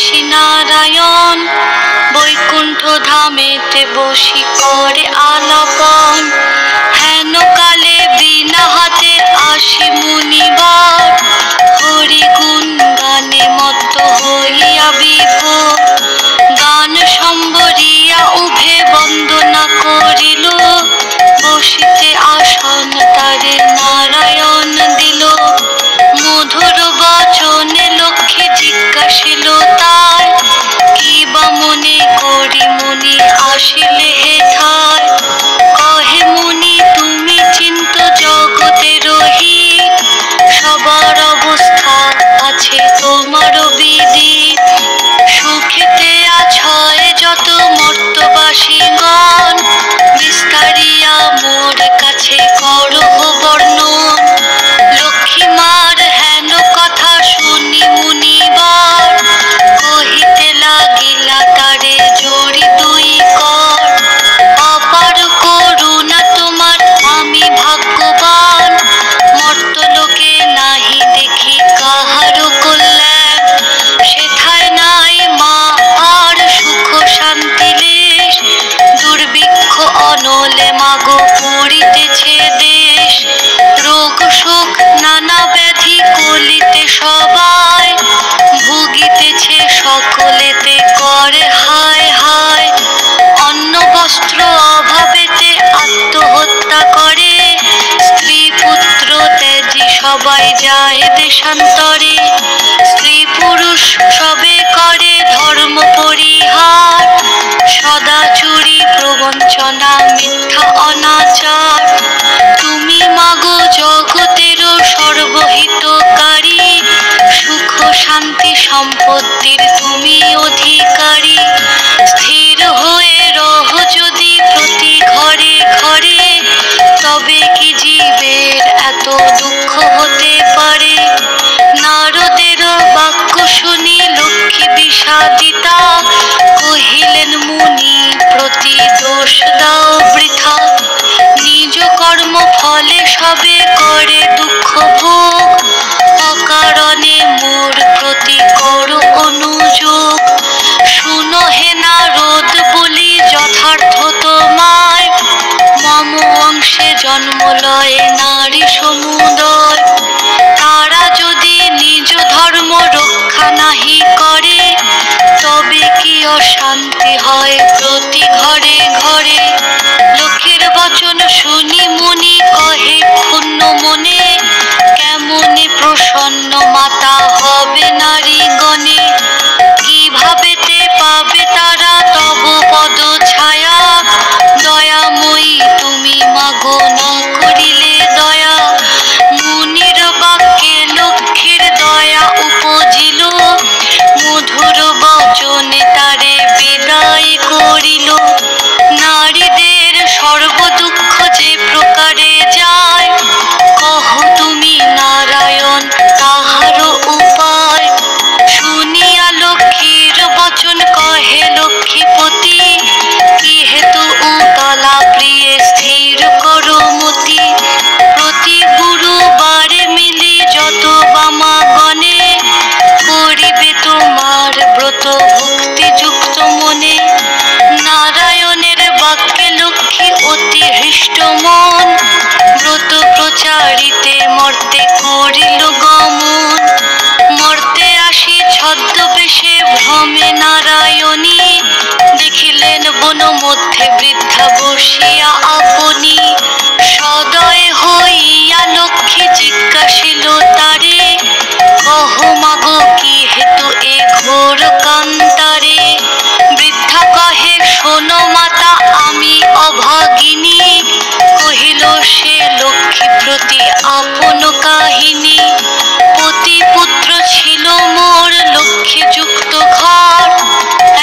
আসি নারায়ণ, বৈকুণ্ঠ ধামেতে বসি করে আলাপন। হেন কালে বিনা হাতে আসি মুনিবার, হরি গুণ গানে মত্ত হইয়া বিভোর। গান সম্বরিয়া উভে বন্দনা করিল, বসিতে আসন তারে নারায়ণ দিল। মধুর বচনে লক্ষ্মী জিজ্ঞাসিল তাই, কি বা মনে করি মুনি আসিলে হেথায়। কহে মুনি তুমি চিন্ত জগতের হিত, সবার অবস্থা আছে তোমার বিদিত। সুখেতে আছয় যত মর্তবাসীগণ, বিস্তারিয়া মোর কাছে করহ বর্ণন। লক্ষ্মী মার হেন কথা শুনি মুনিবার, কহিতে লাগিলা তারে জড়ি দুই কর। অপার করুণা তোমার আমি ভাগ্যবান, মর্তলোকে নাহি দেখি কাহারো কল্যাণ। সেথায় নাই মা আর সুখ শান্তি লেশ, দুর্ভিক্ষ অনলে মাগো পুরিতেছে দেশ। রোগ শোক নানা ব্যাধি কলিতে সবাই, ভুগিতেছে সকলেতে করে হায় হায়। অন্ন বস্ত্র অভাবেতে আত্মহত্যা করে, স্ত্রী পুত্র ত্যাজি সবাই যায় দেশান্তরে। স্ত্রী পুরুষ সবে করে ধর্ম পরিহার, সদা চুরি প্রবঞ্চনা মিথ্যা অনাচার। তুমি মাগো জগতেরও সর্বহিতকারী, সুখ শান্তি সম্পত্তির তুমি অধিকারী। স্থির হয়ে রহ যদি প্রতি ঘরে ঘরে, তবে কি জীবের এত দুঃখ হতে পারে। নারদের বাক্য শুনি লক্ষ্মী বিষাদিতা, কহিলেন মুনি প্রতি দোষ দাও বৃথা। নিজ কর্ম ফলে সবে করে দুঃখ ভোগ, অকারণে মোর প্রতি করো অনুযোগ। শুনো হে নারদ বলি যথার্থ তোমায়, মম অংশে জন্ম লয় নারী সমুদয়। তারা যদি নিজ ধর্ম রক্ষা নাহি করে, তবে কি অশান্তি হয় প্রতি ঘরে ঘরে। লোকের বচন শুনি মুনি কহে ক্ষুণ্ণ মনে, কেমনে প্রসন্ন মাতা হবে নারীগণে। কিভাবেতে পাবে তারা তব পদ ছায়া, দয়াময়ী তুমি মাগো না করিলে দয়া। মুনির বাক্যে লক্ষ্মীর দয়া উপজিল, মধুর বচনে তারে বিদায় করিল। নারীদের সর্বদুঃখ যে প্রকারে যায়, কহ তুমি নারায়ণ তাহারও উপায়। শুনিয়া লক্ষ্মীর বচন কহে লক্ষ্মীপতি, কি হেতু উতলা প্রিয়ে স্থির করো মতি। প্রতি গুরুবারে মিলি যত বামাগণে, করিবে তোমার ব্রত ভক্তিযুক্ত মনে। নারায়ণের বাক্যে লক্ষ্মী অতি হৃষ্ট মন, ব্রত প্রচারিতে মর্তে করিল গমন। মর্তে আসি ছদ্মবেশে ভ্রমে নারায়ণী, দেখিলেন বন মধ্যে বৃদ্ধা বসিয়া আপনি। সদয় হইয়া লক্ষ্মী জিজ্ঞাসিল তারে, কহ মাগো কি হেতু এ ঘোর কান্তারে। বৃদ্ধা কহে শোনো মাতা আমি অভাগিনী, কহিল সে লক্ষ্মী প্রতি আপন কাহিনী। পতি পুত্র ছিল মোর লক্ষ্মী যুক্ত ঘর,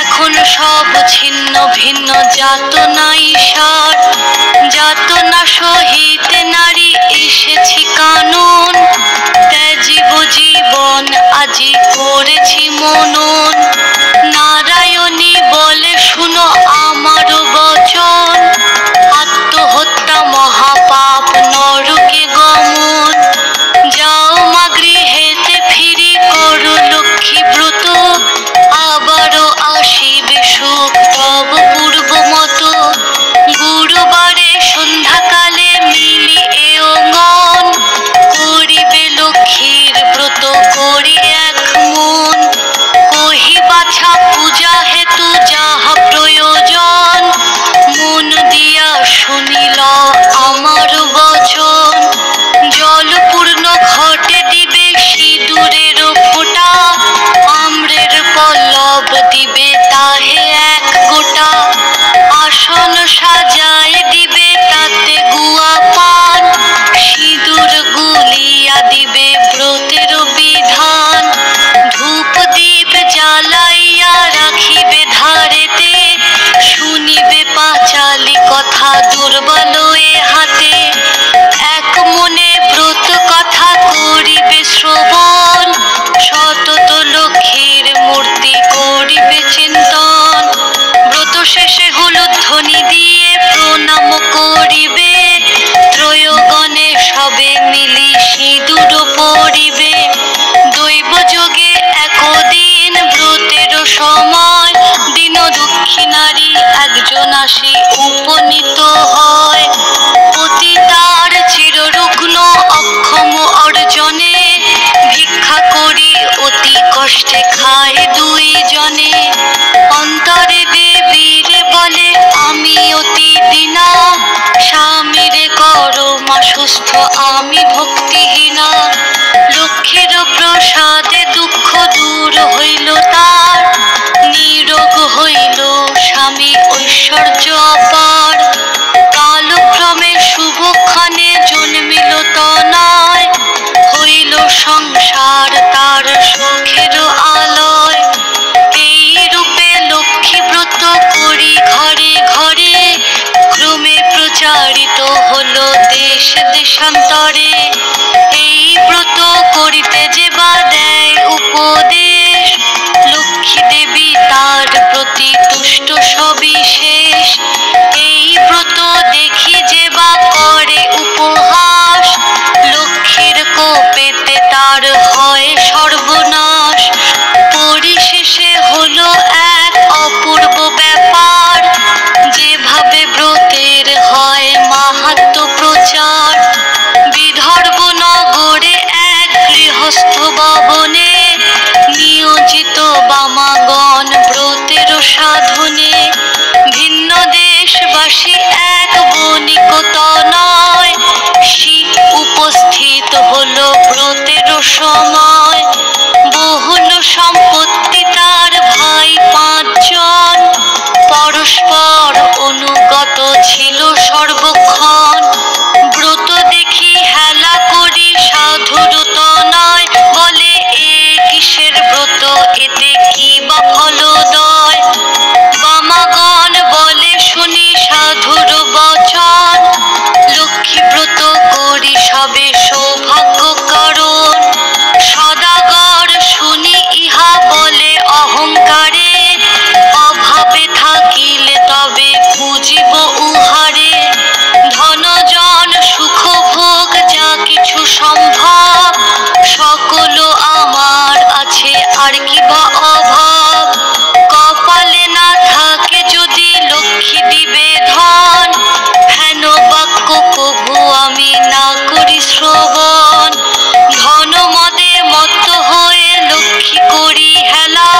এখন সব ছিন্ন ভিন্ন যাতনাই সার। যাতনা সহিতে নারী এসেছি কানন, ত্যাজিব জীবন আজি করেছি মনন। নারায়ণী বলে শুনো আমার বচন, আত্মহত্যা মহাপাপ নরকে গমন। যাও মা গৃহেতে ফিরি করো লক্ষ্মী ব্রত, ইচ্ছা পূজা হেতু যাহা প্রয়োজন, মন দিয়া শুনিল আমার বচন। জলপূর্ণ ঘটে দিবে সিঁদুরের ফোঁটা, আম্রের পল্লব দিবে তাহে এক গোটা। আসন সাজায় দিবে তাতে গুয়া পান, সিঁদুর গুলিয়া দিবে ব্রতের বিধান। ধূপ দীপ জ্বালাইয়া রাখিবে ধারেতে, শুনিবে পাঁচালি কথা দুর্বল এ হাতে। এক মনে ব্রত কথা করিবে শ্রবণ, সতত লক্ষ্মীর মূর্তি করিবে চিন্তন। ব্রত শেষে হলুদ ধ্বনি দিয়ে প্রণাম করিবে, ত্রয়োগণে সবে মিলি সিঁদুর পরিবে। দৈব যোগে একদিন ব্রতের সময়, দিন দক্ষিণারি একজন আসি উপনীত হয়। পতি তার চিররুগ্ন অক্ষম অর্জনে, ভিক্ষা করি অতি কষ্টে খায় দুই জনে। অন্তরে দেবীর বলে আমি অতি দীনা, স্বামীরে করো মা সুস্থ আমি ভক্তিহীনা। লক্ষ্মীর প্রসাদে দুঃখ দূর হইল তার, নিরোগ হইল স্বামী ঐশ্বর্য অপার। কালক্রমে শুভক্ষণে জন্মিল তনয়, হইল সংসার তার সুখের আলয়। এই রূপে লক্ষ্মী ব্রত করি ঘরে ঘরে, ক্রমে প্রচারিত হলো দেশ দেশান্তরে। এই ব্রত করিতে যে বা দেয় উপদেশ, লক্ষ্মী দেবী তার প্রতি তুষ্ট সবিশেষ। এই ব্রত দেখি যে বা করে উপহাস, লক্ষ্মীর কোপেতে তার হয় সর্বনাশ। পরিশেষে হলো এক অপূর্ব ব্যাপার, যেভাবে ব্রতের হয় মাহাত্ম্য প্রচার। বিদর্ভ নগরে এক গৃহস্থ ভবনে, নিয়োজিত বামাগণ ব্রতের সাধনে। ভিন্ন দেশবাসী এক বণিক তনয়, শিখ উপস্থিত হলো ব্রতের সময়। বহুল সম্পত্তি তার ভাই পাঁচজন, পরস্পর অনুগত ছিল সর্বক্ষণ। ব্রত দেখি হেলা করি সাধুর তনয়, বলে এ কিসের ব্রত এতে কি বা ফলদয়। বামাগণ বলে শুনি সাধুর বচন, লক্ষ্মী ব্রত করি সবে সৌভাগ্য কারণ। সদাগর শুনি ইহা বলে অহংকারে, অভাবে থাকিলে তবে পুজিব উহারে। ধনজন সুখ ভোগ যা কিছু সম্ভব, সকল আমার আছে আর কি বা অভাব। কপালে না থাকে যদি লক্ষ্মী দিবে ধন, হেন বাক্য কভু আমি না করি শ্রবণ। ধন মদে মত্ত হয়ে লক্ষ্মী করি হেলা,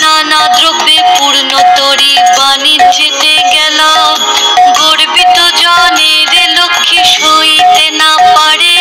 নানা দ্রব্যে পূর্ণ তরি বাণিজ্যেতে গেলা। গর্বিত জনের লক্ষ্মী সইতে না পারে,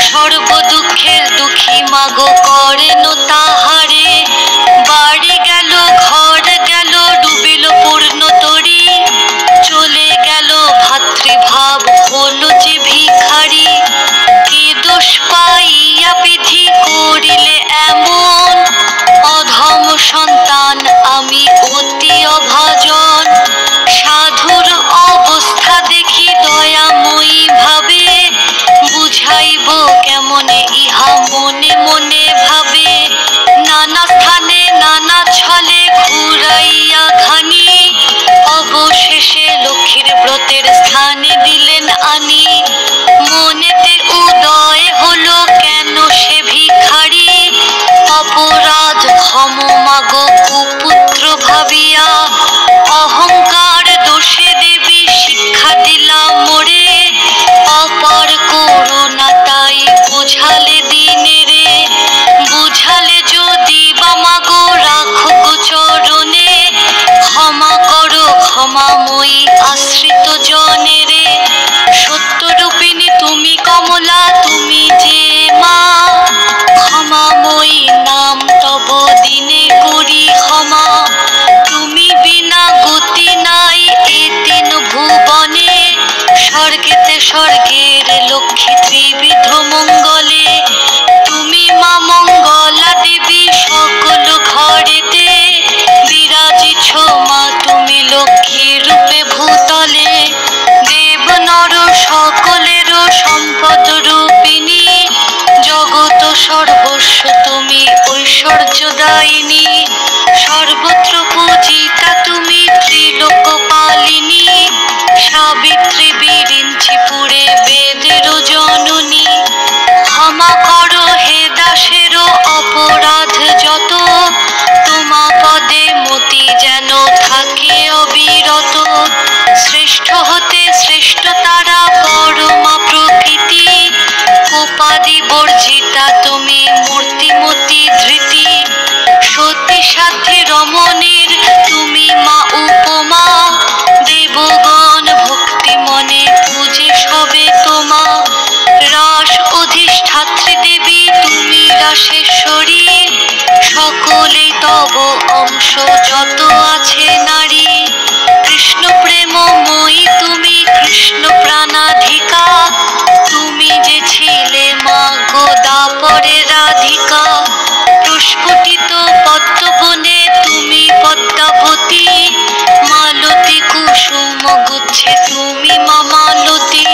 সর্ব দুঃখের দুঃখী মাগো করেন তাহারে। বাড়ি গেল ঘর গেল ডুবিল পূর্ণ তরি, চলে গেল ভাতৃভাব হলো যে ভিখারি। কি দোষ পাইয়া বিধি করিলে এমন, অধম সন্তান আমি অতি অভাজন। সাধুর অবস্থা দেখি দয়াময়ী ভাবে, বুঝাইব কেমনে ইহা মনে মনে ভাবে। নানা স্থানে নানা ছলে ঘুরাইয়া ঘানি, অবশেষে লক্ষ্মীর ব্রতের স্থানে দিলেন আনি। মনেতে উদয় হলো কেন সে ভিখারি, অপরাধ ক্ষম মাগো কুপুত্র ভাবিয়া। অহংকার দোষে দেবী শিক্ষা দিলা মোরে, অপার করুণা তাই বুঝালে দিনে রে। বুঝালে যদি বা মাগো রাখো গো পুরুষ যত আছে নারী, কৃষ্ণ প্রেমময়ী তুমি, কৃষ্ণ প্রাণাধিকা। তুমি যে ছিলে মা গো দাপরে রাধিকা, প্রস্ফুটিত পদ্মবনে তুমি পদ্মাবতী, মালতী কুসুম গুচ্ছে তুমি মা মালতী।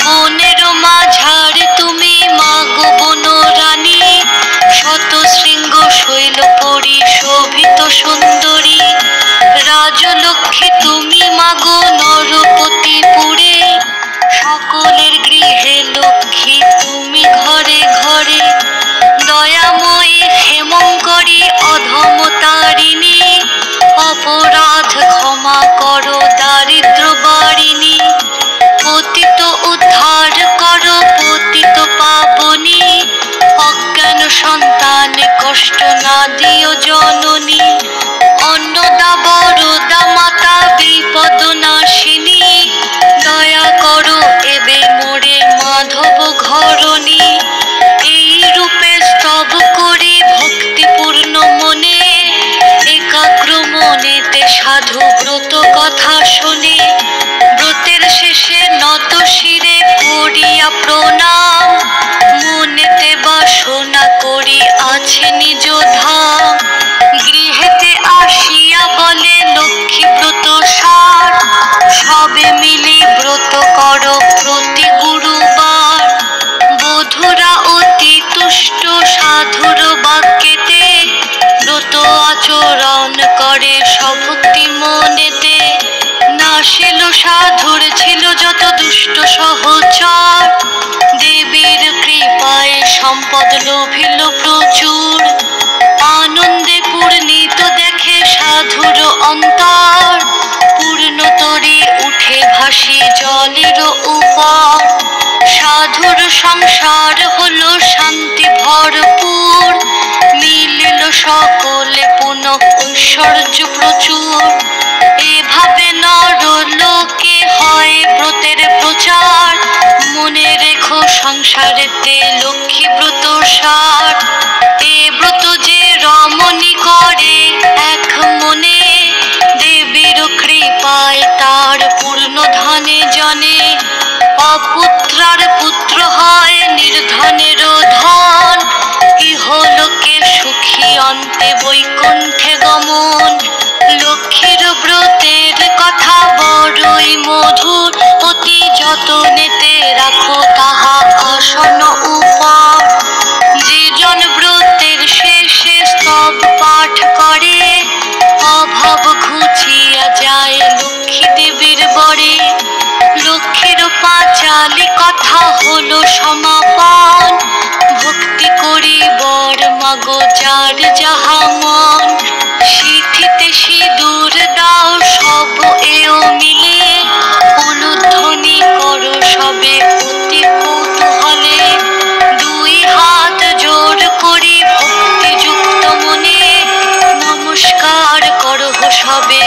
বনের মাঝারে তুমি মা গো বনরানী, শত শৃঙ্গ শৈল পরি শোভিত সুন্দরী। রাজলক্ষ্মী তুমি মা গো নরপতিপুরে, সকলের গৃহে লক্ষ্মী তুমি ঘরে ঘরে। দয়াময়ী ক্ষেমঙ্করী অধমতারিণী, অপরাধ ক্ষমা করো দারিদ্র বারিণী। পতিত উদ্ধার করো পতিত পাবনী, অজ্ঞান সন্তান কষ্ট না দিও জননী। অন্নদা বরদা মাতা বিপদ নাশিনী, দয়া করো এবে মোরে মাধব ঘরণী। এই রূপে স্তব করি ভক্তিপূর্ণ মনে, একাগ্র মনেতে সাধু ব্রত কথা শুনে। ব্রতের শেষে নত শিরে করিয়া প্রণাম, মনেতে বাসনা করি আছে নিজ ধাম। গৃহেতে আসিয়া বলে লক্ষ্মী ব্রত সার, সবে মিলি ব্রত কর প্রতি গুরুবার। বধূরা অতি তুষ্ট সাধুর বাক্যেতে, ব্রত আচরণ করে সভক্তি মনেতে। নাশিল সাধুর ছিল যত দুষ্ট সহচর, দেবীর কৃপায় সম্পদ লোভিল প্রচুর। আনন্দে পূর্ণিত দেখে সাধুর অন্তর, পূর্ণতরী উঠে ভাসি জলের উপর। সাধুর সংসার হলো শান্তি ভরপুর, মিলিল সকলে পুনঃ ঐশ্বর্য প্রচুর। এভাবে নরলোকে হয় ব্রতের প্রচার, মনে রেখো সংসারেতে লক্ষ্মী ব্রত সার। এ ব্রত যে রমণী করে এক মনে, দেবীর কৃপায় তার পূর্ণ ধনে জনে। অপুত্রার পুত্র হয় নির্ধনের ধন, ইহলোকে সুখী অন্তে বৈকুণ্ঠে গমন। লক্ষ্মীর ব্রতের কথা বড়ই মধুর, অতি যতনেতে রাখো তাহা আসন উপর। যে জন ব্রতের শেষে স্তব পাঠ করে, অভাব ঘুচিয়া যায় লক্ষ্মী দেবীর বরে। লক্ষ্মীর পাঁচালি কথা হলো সমাপন, ভক্তি করি বর মাগো যার যাহা মন। সিঁথিতে সিঁদুর দাও সব এও মিলে, উলুধ্বনি করো সবে অতি কৌতূহলে। দুই হাত জোর করি ভক্তিযুক্ত মনে, নমস্কার করো সবে